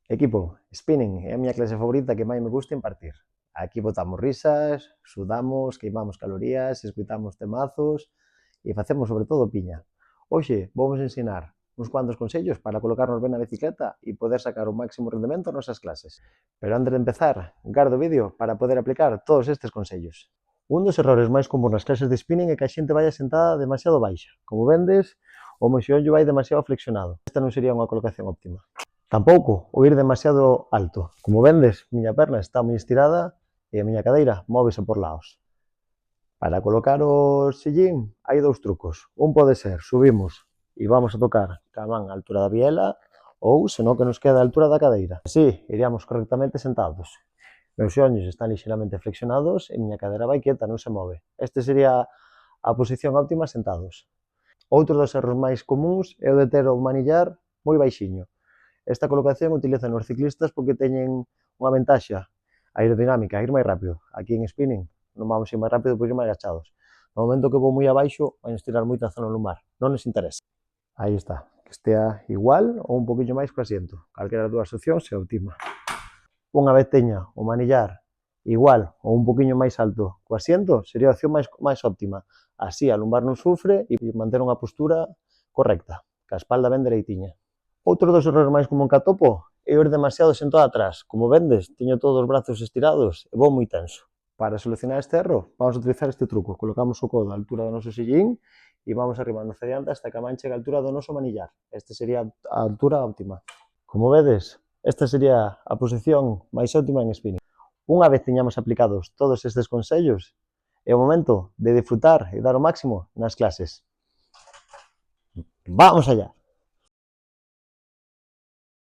Equipo, spinning é a miña clase favorita que máis me gusta impartir. Aquí botamos risas, sudamos, queimamos calorías, escuitamos temazos e facemos sobre todo piña. Hoxe vamos ensinar uns cuantos consellos para colocarnos ben na bicicleta e poder sacar o máximo rendemento nas nosas clases. Pero antes de empezar, garda o vídeo para poder aplicar todos estes consellos. Un dos errores máis comuns nas clases de spinning é que a xente vai sentada demasiado baixa. Como vendes, o moxeonllo vai demasiado flexionado. Esta non sería unha colocación óptima. Tampouco o ir demasiado alto. Como vendes, miña perna está moi estirada e a miña cadeira móvese por lados. Para colocar o sillín hai dous trucos. Un pode ser, subimos e vamos a tocar ca man a altura da biela ou, senón que nos queda a altura da cadeira. Así, iríamos correctamente sentados. Meus xeonllos están lixeramente flexionados e miña cadeira vai quieta, non se move. Este sería a posición óptima sentados. Outro dos erros máis comuns é o de ter o manillar moi baixiño. Esta colocación utilizan os ciclistas porque teñen unha ventaxa aerodinámica, ir máis rápido. Aquí en spinning non vamos ir máis rápido pois ir máis agachados. No momento que vou moi abaixo, vai estirar moito a zona lumbar. Non nos interesa. Aí está, que estea igual ou un poquinho máis co asiento. Calquera das dúas opcións é óptima. Unha vez teña o manillar igual ou un poquinho máis alto co asiento, sería a opción máis óptima. Así a lumbar non sufre e manter unha postura correcta, ca espalda ben dereitiña. Outro dos errores máis común que atopo é ir demasiado sentado atrás. Como vendes, teño todos os brazos estirados e vou moi tenso. Para solucionar este erro, vamos a utilizar este truco. Colocamos o codo á altura do noso sillín e vamos arrimando hacia diante hasta que a man chegue á altura do noso manillar. Esta sería a altura óptima. Como vedes, esta sería a posición máis óptima en spinning. Unha vez teñamos aplicados todos estes consellos, é o momento de disfrutar e dar o máximo nas clases. ¡Vamos allá!